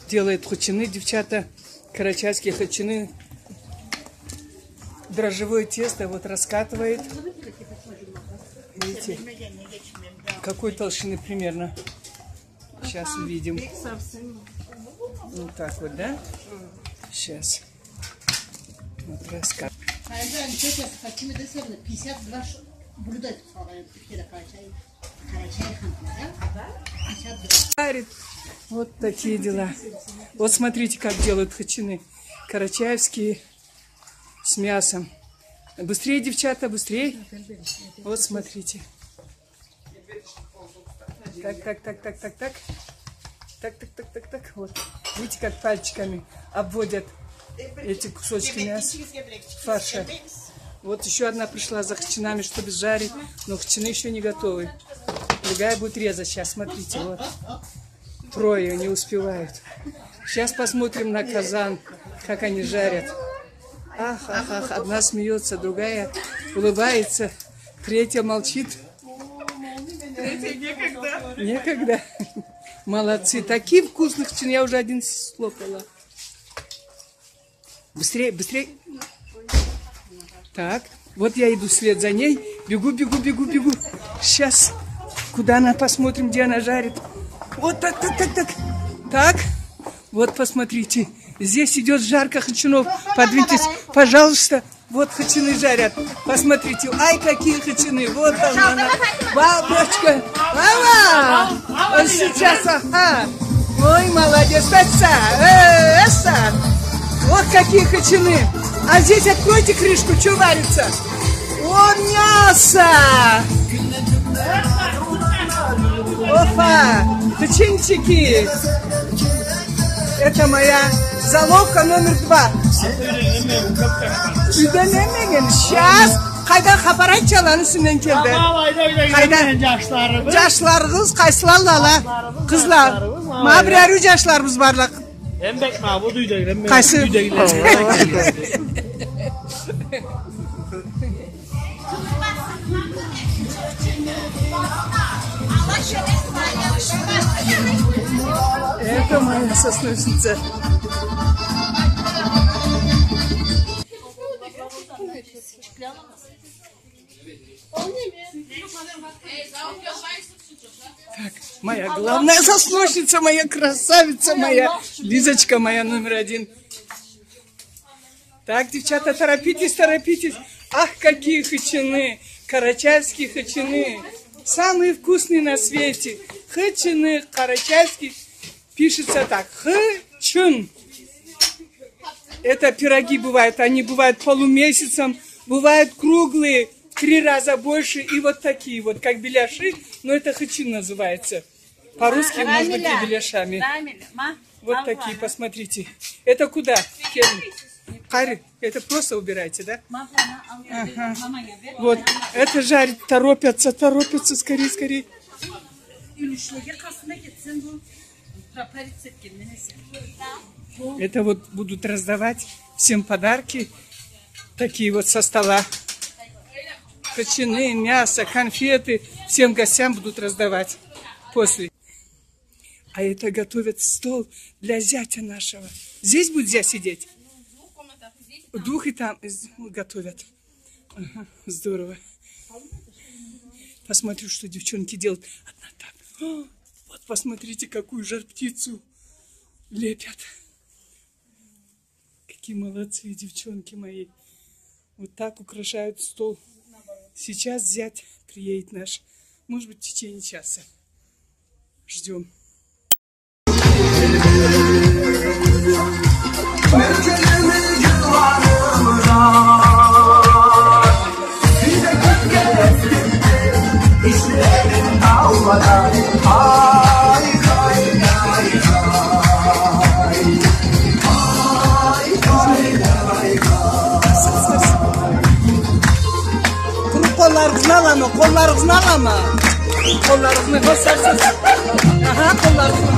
делает хачины, девчата. Карачайские хачины. Дрожжевое тесто вот раскатывает. Видите, какой толщины примерно. Сейчас увидим. Вот так вот, да? Сейчас. Вот раскатывает. Вот такие дела. Вот смотрите, как делают хачины. Карачаевские с мясом. Быстрее, девчата, быстрее. Вот смотрите. Так. Вот. Видите, как пальчиками обводят эти кусочки мяса, фарша. Вот еще одна пришла за хачинами, чтобы жарить, но хачины еще не готовы. Другая будет резать сейчас, смотрите, вот. Трое не успевают. Сейчас посмотрим на казан, как они жарят. Ах, одна смеется, другая улыбается, третья молчит. Некогда. Молодцы, такие вкусные хачины, я уже один слопала. Быстрее. Так, вот я иду вслед за ней. Бегу. Сейчас. Куда она? Посмотрим, где она жарит. Вот так. Так. Вот посмотрите. Здесь идет жарка хачинов. Подвиньтесь, пожалуйста. Вот хачины жарят. Посмотрите. Ай, какие хачины. Вот она. Бабочка. Мама. Вот сейчас. Ага. Ой, молодец. Вот какие хачины. А здесь откройте крышку, что варится? О, мясо! Опа! Хачинчики! Это моя заловка номер 2. Сейчас. Қайдан хабар айтшы аланы сінен келді? Қайдан? Жашларыңыз қайсылар ала? Қызлар. Ма бірәру жашларымыз барлық. Embek ma bu duydu. Қайсы? Это моя соснушница. Так, моя главная соснушница, моя красавица, моя Лизочка, моя номер 1. Так, девчата, торопитесь. Ах, какие хачины, карачайские хачины. Самые вкусные на свете. Хачины, карачайские. Пишется так, хачин. Это пироги бывают, они бывают полумесяцем, бывают круглые, 3 раза больше, и вот такие вот, как беляши, но это хачин называется. По-русски, может быть, и беляшами. Вот такие, посмотрите. Это куда? Кари, это просто убирайте, да? Ага. Вот, это жарит, торопятся, скорее. Это вот будут раздавать всем подарки, такие вот со стола. Хачины, мясо, конфеты, всем гостям будут раздавать после. А это готовят стол для зятя нашего. Здесь будет зять сидеть? В 2 и там готовят. Ага, здорово. Посмотрю, что девчонки делают. Одна так. Вот посмотрите, какую жар-птицу лепят. Какие молодцы девчонки мои. Вот так украшают стол. Сейчас зять приедет наш. Может быть, в течение часа. Ждем. Kollarınızı alama. Kollarınızı göstersiniz. Aha, kollarınızı.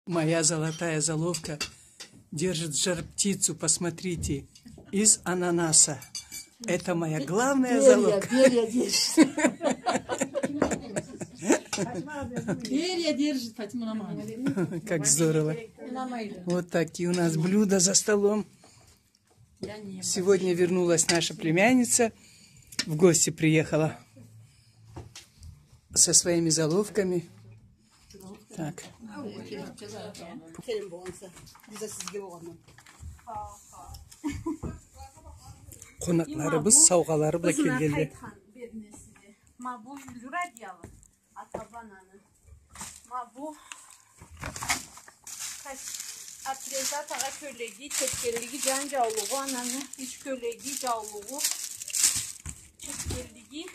Моя золотая заловка держит жар-птицу, посмотрите, из ананаса. Это моя главная заловка. Перья держит. Перья держит, Фатима Намаевна. Как здорово. Вот такие у нас блюда за столом. Сегодня вернулась наша племянница. В гости приехала со своими заловками. Так. Қонақтарыбыз, сауғаларыбыз келгенде. Atreza tağa kölegi, çetkeligi, can cavluğu, ananı, iç kölegi, cavluğu, çetkeligi,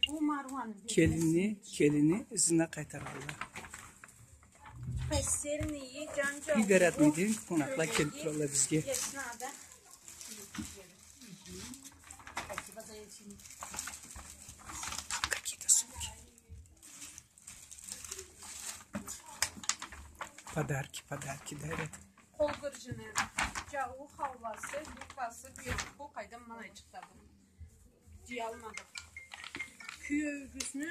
bu marwan. Kelini izine qaytararlar. Pesselniyi, can cavluğu. Пригарадный день қонақлар келіп тұралар бізге. Esnada. Какие-то сумки. Подарки дарят. Kol gırcını, cavu havlası, bukası, bir bu kaydan bana çıktı. Ciyalmadık. Köyüzünü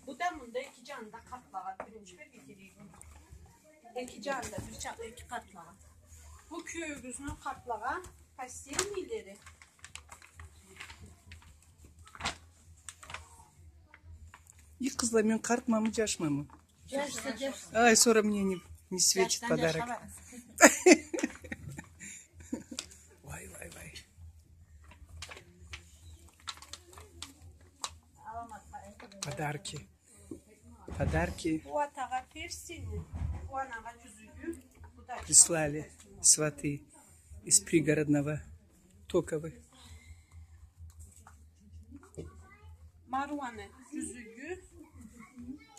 bu da bunda iki canlı katlağa birinci bir getireyim. İki canlı bir çatı iki katlağa. Bu köyüzünü katlağa pastel mileri. И қыздармен қартма ма, жашма ма? Держит. Ай, скоро мне не светит подарок. Вай. Подарки Bu atağa persini, bu anağa yüzüğü, bu da прислали сваты из пригородного Токовы. Marwanı, yüzüğü,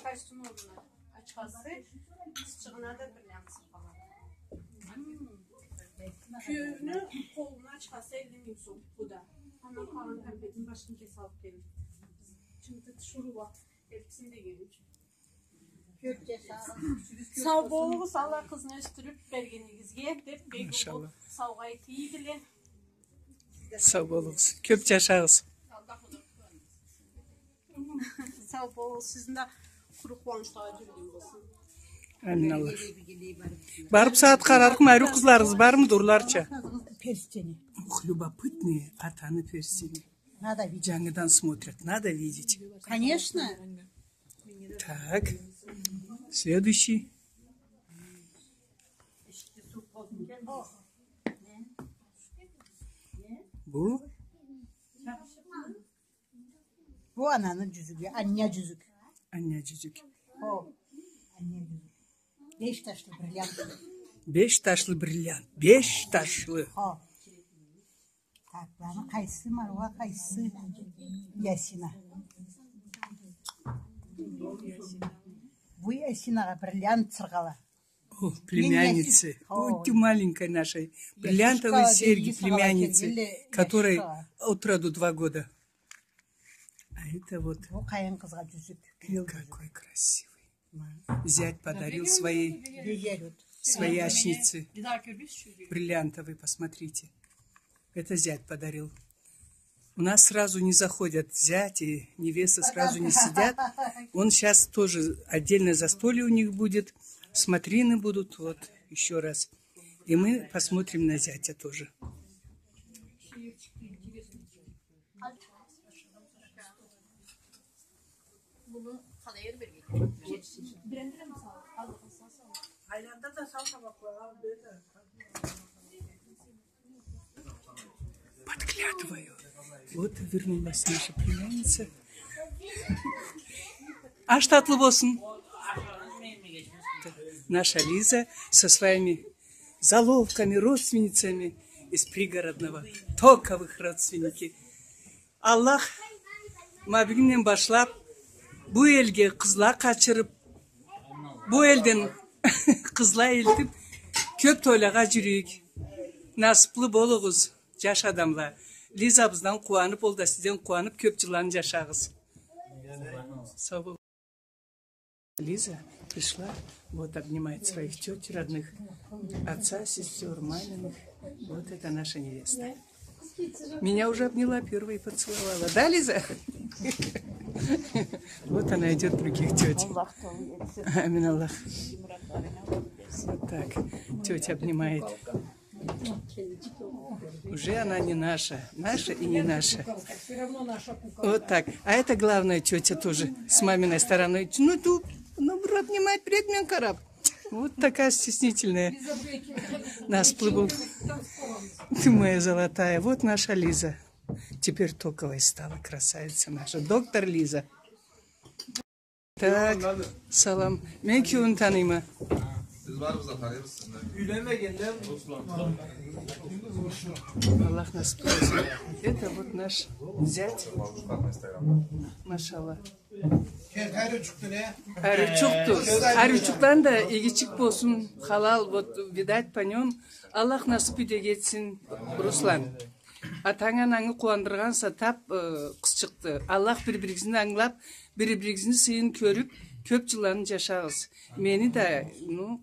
kaçtın oruna açası, çıçığına da bir yansın falan. Köyünü koluna açası 50 milyon bu da. Ana kalan pembetin başını kes alıp gelin. Şimdi şuru var, hepsini de gelin. Sağ bolu, sağlar kızını üstürüp bergenigizge dep İnşallah. savgayı tiydilen. Sağ болыңыз. Көп жашаңыз. Sağ bol, sizin de kuru қуаныштағы жүрген болсын. Әмин Алла. Барып саат қарарқым, әрі қызларыңыз бар ма, дурларча? Перстени. Ух, любопытные, атаны перстени. Надо видеть. Жаңыдан смотрят, надо видеть. Конечно. Так, следующий. Bu? Bu ananın cüzüğü. Anne cüzük. Anne cücük. O. Anne cüzük. 5 taşlı brilliant. 5 taşlı brilliant. 5 taşlı. O. Так, bana kayısı marva kayısı Yasina. Bu Yasinaға бриллиант сырғала. О, племянницы. Вот маленькой нашей бриллиантовой серьги племянницы, которой от роду 2 года. А это вот Bu қайын қызға жүзік. какой красивый. Зять подарил своей Güzel. очнице бриллиантовый, посмотрите. Это зять подарил. У нас сразу не заходят зять и невеста сразу не сидят. Он сейчас тоже отдельное застолье у них будет. Смотрины будут, вот, еще раз. И мы посмотрим на зятя тоже. Подглядываю. Вот вернулась наша племянница. Аш татлы болсын. Наша Лиза со своими заловками, родственницами из пригородного, токовых родственники. Аллах мабигнен башлап, bu elге қызла қачырып, bu elден қызла елтіп, көп тойлаға жүрейік. Насыплы болуғыз, жаш адамла. Лиза бізден қуанып, ол да сізден қуанып, көп жылан жашағыз. Сау бол. Лиза пришла, вот обнимает своих теть родных, отца, сестер, маминых. Вот это наша невеста. Меня уже обняла первой и поцеловала. Да, Лиза? Вот она идет других теть. Амин Аллах. Вот так. Тетя обнимает. Уже она не наша. Наша и не наша. Вот так. А это главная тетя тоже с маминой стороны. Ну, тут, обнимать предмен караб. Вот такая стеснительная. Нас плывут. Ты моя золотая. Вот наша Лиза. Теперь токовой стала красавица наша. Доктор Лиза. Так, салам. Мен күйеуін танıyma. Аллах нас просит. Это вот наш зять. Машалла. Әрі да егечік болсын, халал, вот, видать, по нем. Аллах насып етсін, Руслан. Атаңан аңы қуандырғанса тап қыз шықты. Аллах бір-бірігізін аңлап, бір-бірігізін сыйын көріп, көп жыланы жашағыз. Мені да,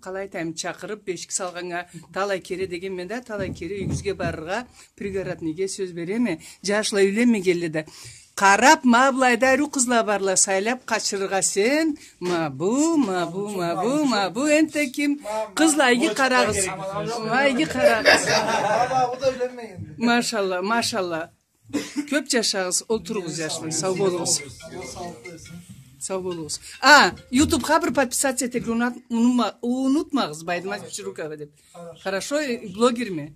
қалай тайым чақырып, бешік салғанға талай кере деген мен да талай кере үйгізге барырға пригородныйге сөз береме. Жашла үйленме келді. Қарап, маблайда әрі қызла барла сайлап қачырға сен. Мабу, әнті кім? Қызла айги қарағыз. Айги қарағыз. Машалла. Көп жашағыз, отырғыз яшлы. Сау болуыз. Сау болуыз. Ютубқа бір подписаться етек ұнутмағыз байдымаз Пчерукова деп. Хорошо, блогер ме?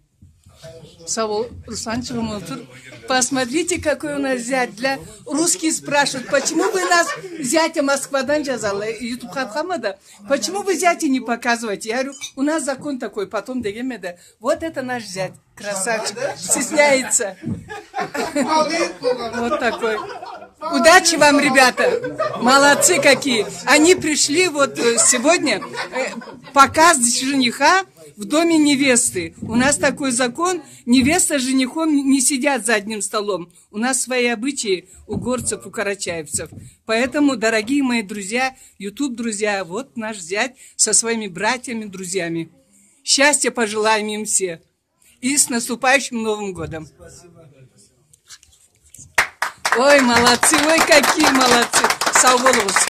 Сау, Русланчиком отыр. Посмотрите, какой у нас зять. Для русских спрашивают, почему вы нас зятя Москвадан жазала? Ютуб хатхамада. Почему вы зятя не показываете? Я говорю, у нас закон такой, потом дегемеда. Вот это наш зять. Красавчик. Стесняется. Вот такой. Удачи вам, ребята. Молодцы какие. Они пришли вот сегодня показ жениха в доме невесты. У нас такой закон, невеста с женихом не сидят за одним столом. У нас свои обычаи у горцев, у карачаевцев. Поэтому, дорогие мои друзья, YouTube-друзья, вот наш зять со своими братьями, друзьями. Счастья пожелаем им все. И с наступающим Новым годом. Ой, молодцы, ой, какие молодцы. Сау болуңуз.